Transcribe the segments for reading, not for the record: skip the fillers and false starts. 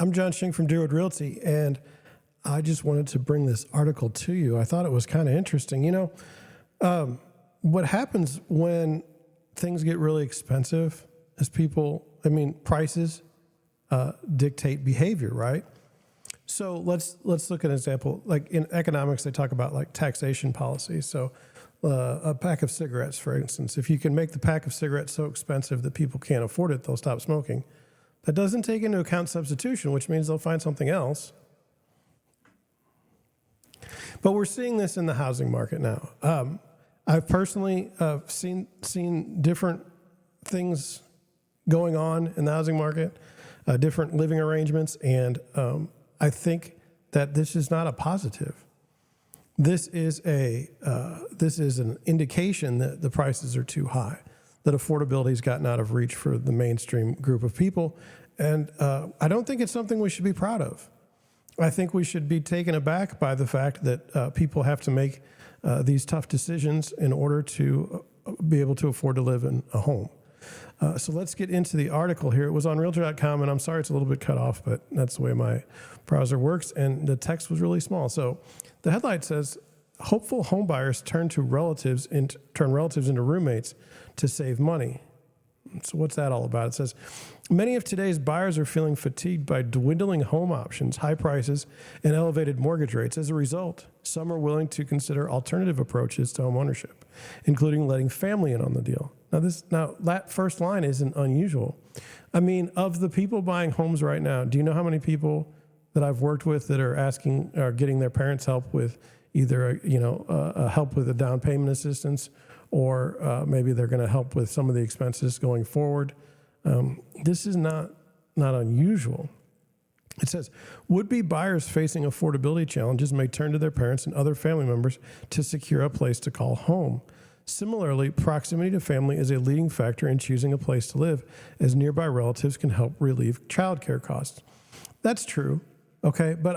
I'm John Shing from Deerwood Realty, and I just wanted to bring this article to you. I thought it was kind of interesting. What happens when things get really expensive is prices dictate behavior, right? So let's look at an example. Like in economics, they talk about like taxation policy. So a pack of cigarettes, for instance, if you can make the pack of cigarettes so expensive that people can't afford it, they'll stop smoking. That doesn't take into account substitution, which means they'll find something else. But we're seeing this in the housing market now. I've personally seen different things going on in the housing market, different living arrangements, and I think that this is not a positive. This is an indication that the prices are too high, that affordability's gotten out of reach for the mainstream group of people, and I don't think it's something we should be proud of. I think we should be taken aback by the fact that people have to make these tough decisions in order to be able to afford to live in a home. So let's get into the article here. It was on Realtor.com, and I'm sorry it's a little bit cut off, but that's the way my browser works, and the text was really small. So the headline says, hopeful homebuyers turn relatives into roommates to save money. So what's that all about? It says, many of today's buyers are feeling fatigued by dwindling home options, high prices, and elevated mortgage rates. As a result, some are willing to consider alternative approaches to home ownership, including letting family in on the deal. Now that first line isn't unusual. I mean, of the people buying homes right now, do you know how many people that I've worked with that are getting their parents help with either help with a down payment assistance, or maybe they're going to help with some of the expenses going forward. This is not unusual. It says, would-be buyers facing affordability challenges may turn to their parents and other family members to secure a place to call home. Similarly, proximity to family is a leading factor in choosing a place to live, as nearby relatives can help relieve childcare costs. That's true, okay? But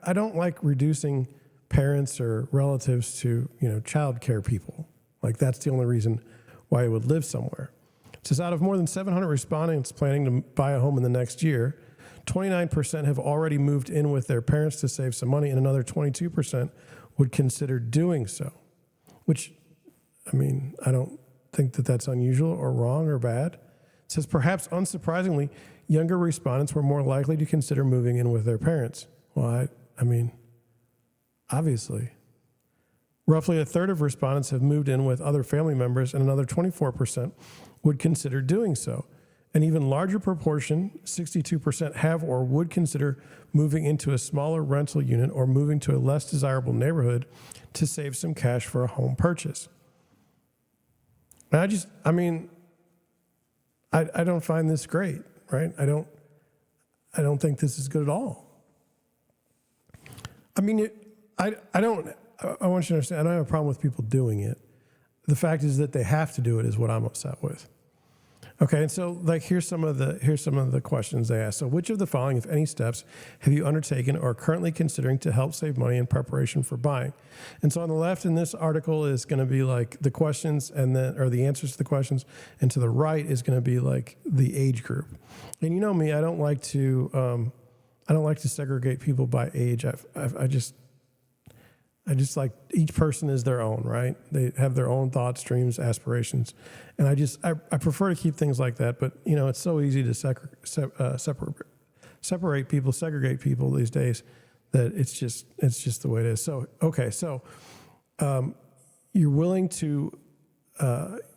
I don't like reducing parents or relatives to childcare people. Like, that's the only reason why I would live somewhere. It says, out of more than 700 respondents planning to buy a home in the next year, 29% have already moved in with their parents to save some money, and another 22% would consider doing so. Which, I don't think that that's unusual or wrong or bad. It says, perhaps unsurprisingly, younger respondents were more likely to consider moving in with their parents. Well, obviously. Roughly a third of respondents have moved in with other family members, and another 24% would consider doing so. An even larger proportion, 62%, have or would consider moving into a smaller rental unit or moving to a less desirable neighborhood to save some cash for a home purchase. And I don't find this great, right? I don't think this is good at all. I want you to understand, I don't have a problem with people doing it. The fact is that they have to do it is what I'm upset with. Okay, and so here's some of the questions they ask. So which of the following, if any, steps have you undertaken or are currently considering to help save money in preparation for buying? And so on the left in this article is going to be like the questions or the answers to the questions, and to the right is going to be like the age group. And you know me, I don't like to segregate people by age. I just like each person is their own, right? They have their own thoughts, dreams, aspirations. And I prefer to keep things like that. But, it's so easy to separate people, segregate people these days that it's just the way it is. So, okay. So, you're willing to,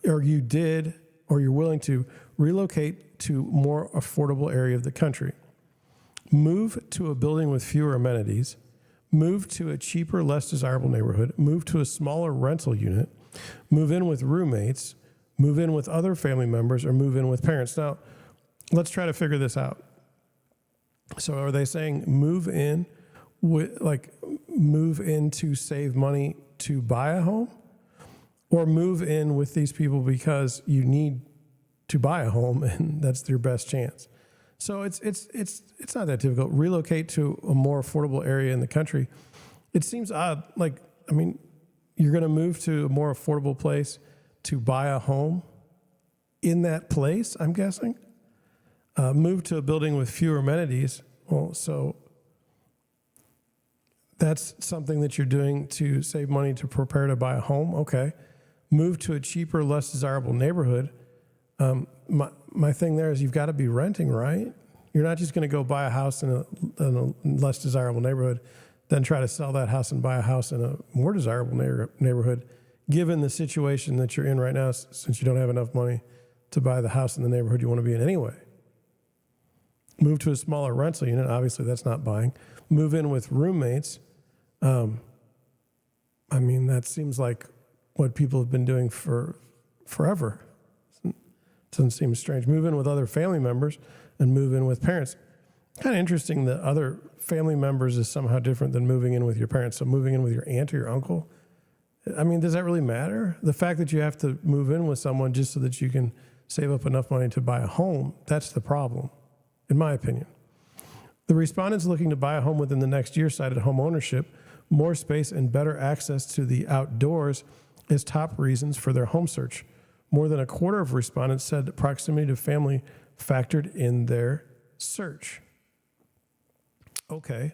you're willing to relocate to more affordable area of the country, move to a building with fewer amenities, move to a cheaper, less desirable neighborhood, move to a smaller rental unit, move in with roommates, move in with other family members, or move in with parents. Now, let's try to figure this out. So are they saying move in to save money to buy a home, or move in with these people because you need to buy a home and that's your best chance? So it's not that difficult. Relocate to a more affordable area in the country. It seems odd. You're going to move to a more affordable place to buy a home in that place, I'm guessing. Move to a building with fewer amenities. Well, so that's something that you're doing to save money to prepare to buy a home. Okay. Move to a cheaper, less desirable neighborhood. My thing there is you've got to be renting, right? You're not just going to go buy a house in a less desirable neighborhood, then try to sell that house and buy a house in a more desirable neighborhood, given the situation that you're in right now, since you don't have enough money to buy the house in the neighborhood you want to be in anyway. Move to a smaller rental unit. Obviously, that's not buying. Move in with roommates. That seems like what people have been doing for forever. Doesn't seem strange. Move in with other family members and move in with parents. Kind of interesting that other family members is somehow different than moving in with your parents. So moving in with your aunt or your uncle, does that really matter? The fact that you have to move in with someone just so that you can save up enough money to buy a home, that's the problem, in my opinion. The respondents looking to buy a home within the next year cited home ownership, more space, and better access to the outdoors as top reasons for their home search. More than a quarter of respondents said that proximity to family factored in their search. Okay.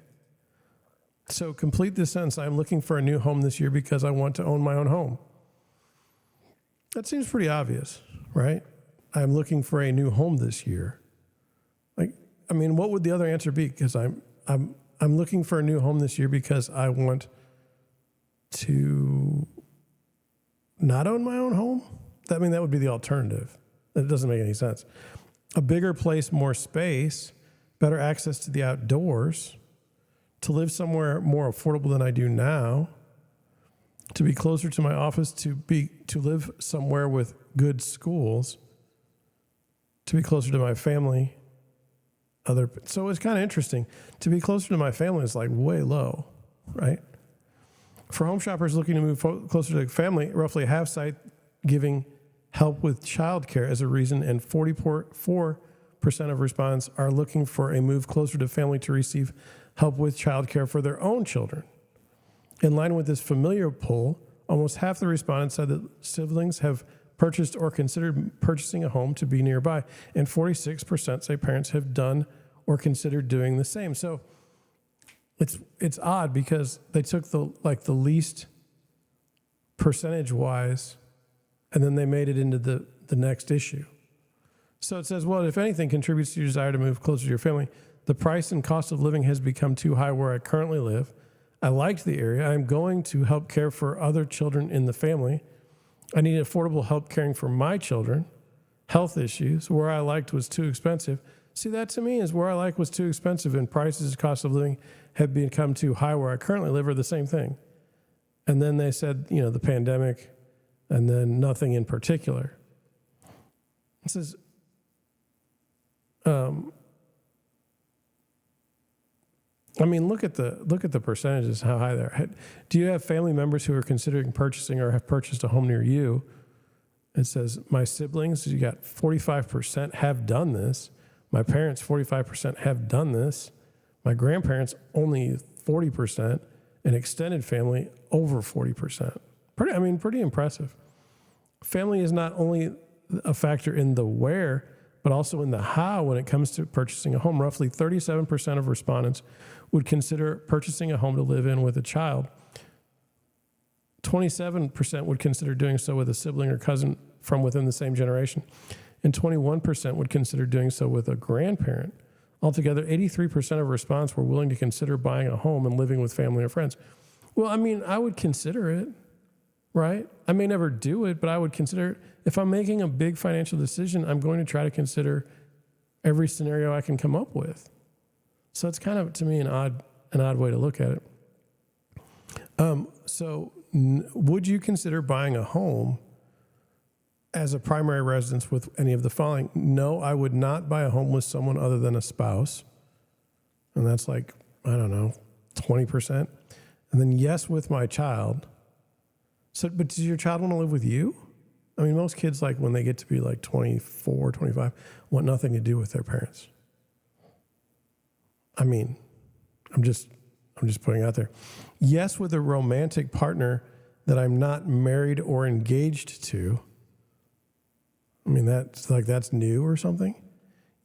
So complete this sentence. I'm looking for a new home this year because I want to own my own home. That seems pretty obvious, right? I'm looking for a new home this year. What would the other answer be? Because I'm looking for a new home this year because I want to not own my own home. That would be the alternative. That doesn't make any sense. A bigger place, more space, better access to the outdoors, to live somewhere more affordable than I do now, to be closer to my office, to live somewhere with good schools, to be closer to my family. So it's kind of interesting. To be closer to my family is like way low, right? For home shoppers looking to move closer to family, roughly half cite giving help with childcare as a reason, and 44% of respondents are looking for a move closer to family to receive help with childcare for their own children. In line with this familiar poll, almost half the respondents said that siblings have purchased or considered purchasing a home to be nearby, and 46% say parents have done or considered doing the same. So it's odd because they took the least percentage-wise, and then they made it into the next issue. So it says, well, if anything contributes to your desire to move closer to your family, the price and cost of living has become too high where I currently live. I liked the area. I'm going to help care for other children in the family. I need affordable help caring for my children. Health issues, where I liked was too expensive. See, that to me is where I like was too expensive, and prices, cost of living have become too high where I currently live are the same thing. And then they said, the pandemic, and then nothing in particular. It says, look at the percentages, how high they're. Do you have family members who are considering purchasing or have purchased a home near you? It says, my siblings, you got 45% have done this. My parents, 45% have done this. My grandparents, only 40%. And extended family, over 40%. Pretty impressive. Family is not only a factor in the where, but also in the how when it comes to purchasing a home. Roughly 37% of respondents would consider purchasing a home to live in with a child. 27% would consider doing so with a sibling or cousin from within the same generation. And 21% would consider doing so with a grandparent. Altogether, 83% of respondents were willing to consider buying a home and living with family or friends. Well, I would consider it, right? I may never do it, but I would consider it. If I'm making a big financial decision, I'm going to try to consider every scenario I can come up with. So it's kind of, to me, an odd way to look at it. Would you consider buying a home as a primary residence with any of the following? No, I would not buy a home with someone other than a spouse. And that's 20%. And then yes, with my child. So, but does your child want to live with you? Most kids, when they get to be 24, 25, want nothing to do with their parents. I'm just putting it out there. Yes, with a romantic partner that I'm not married or engaged to. That's new or something.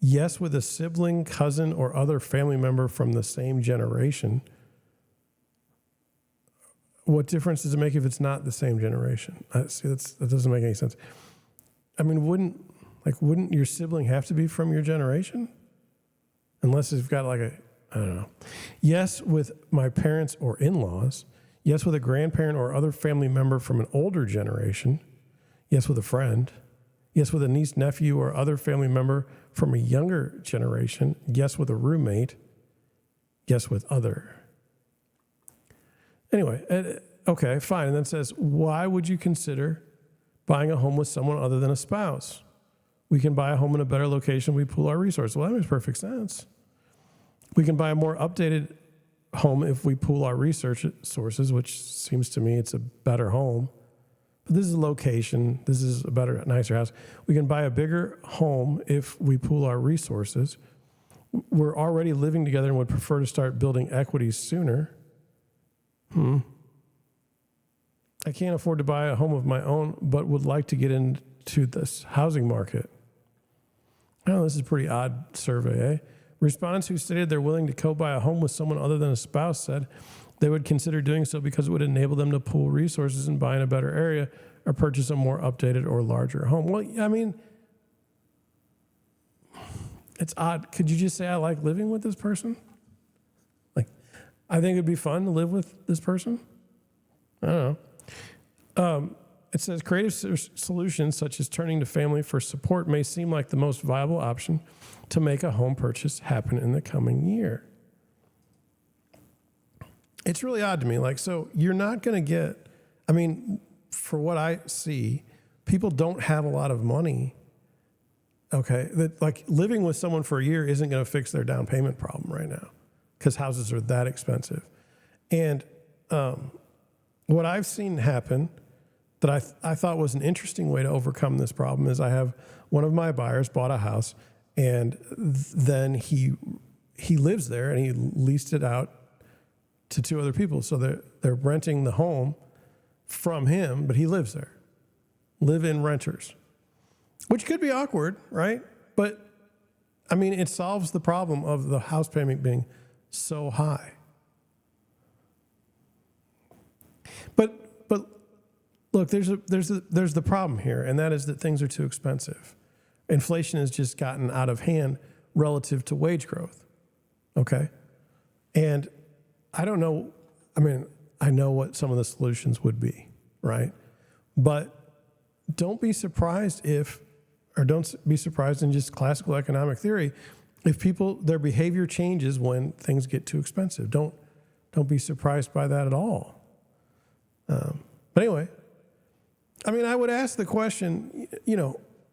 Yes, with a sibling, cousin, or other family member from the same generation. What difference does it make if it's not the same generation? That doesn't make any sense. I mean, wouldn't your sibling have to be from your generation? Unless you've got I don't know. Yes, with my parents or in-laws. Yes, with a grandparent or other family member from an older generation. Yes, with a friend. Yes, with a niece, nephew, or other family member from a younger generation. Yes, with a roommate. Yes, with other. Anyway, okay, fine. And then it says, why would you consider buying a home with someone other than a spouse? We can buy a home in a better location. We pool our resources. Well, that makes perfect sense. We can buy a more updated home if we pool our research sources, which seems to me it's a better home. But this is a location. This is a better, nicer house. We can buy a bigger home if we pool our resources. We're already living together and would prefer to start building equity sooner. I can't afford to buy a home of my own, but would like to get into this housing market. Oh, this is a pretty odd survey, eh? Respondents who stated they're willing to co-buy a home with someone other than a spouse said they would consider doing so because it would enable them to pool resources and buy in a better area or purchase a more updated or larger home. Well, I mean, it's odd. Could you just say, I like living with this person? I think it'd be fun to live with this person. I don't know. It says creative solutions such as turning to family for support may seem like the most viable option to make a home purchase happen in the coming year. It's really odd to me. So you're not going to get, for what I see, people don't have a lot of money. Okay. That living with someone for a year isn't going to fix their down payment problem right now because houses are that expensive. And what I've seen happen that I thought was an interesting way to overcome this problem is I have one of my buyers bought a house and then he lives there and he leased it out to two other people. So they're renting the home from him, but he lives there. Live-in renters, which could be awkward, right? But it solves the problem of the house payment being so high. But look, there's the problem here, and that is that things are too expensive. Inflation has just gotten out of hand relative to wage growth. Okay? And I don't know, I know what some of the solutions would be, right? But don't be surprised don't be surprised in just classical economic theory if their behavior changes when things get too expensive. Don't be surprised by that at all. But anyway, I would ask the question,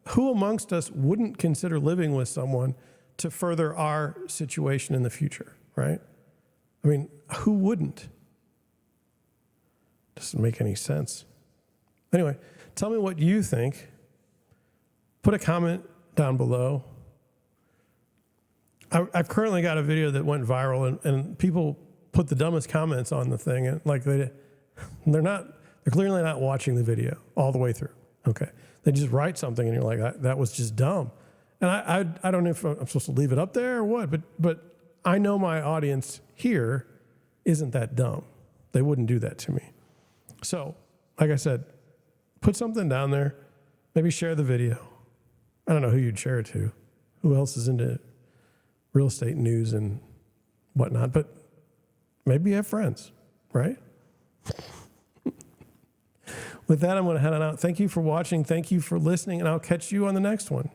who amongst us wouldn't consider living with someone to further our situation in the future, right? Who wouldn't? Doesn't make any sense. Anyway, tell me what you think. Put a comment down below. I've currently got a video that went viral, and people put the dumbest comments on the thing, and they're clearly not watching the video all the way through. Okay, they just write something, and you're like, that was just dumb. And I don't know if I'm supposed to leave it up there or what, but I know my audience here isn't that dumb. They wouldn't do that to me. So, like I said, put something down there. Maybe share the video. I don't know who you'd share it to. Who else is into real estate news and whatnot? But maybe you have friends, right? With that, I'm going to head on out. Thank you for watching. Thank you for listening, and I'll catch you on the next one.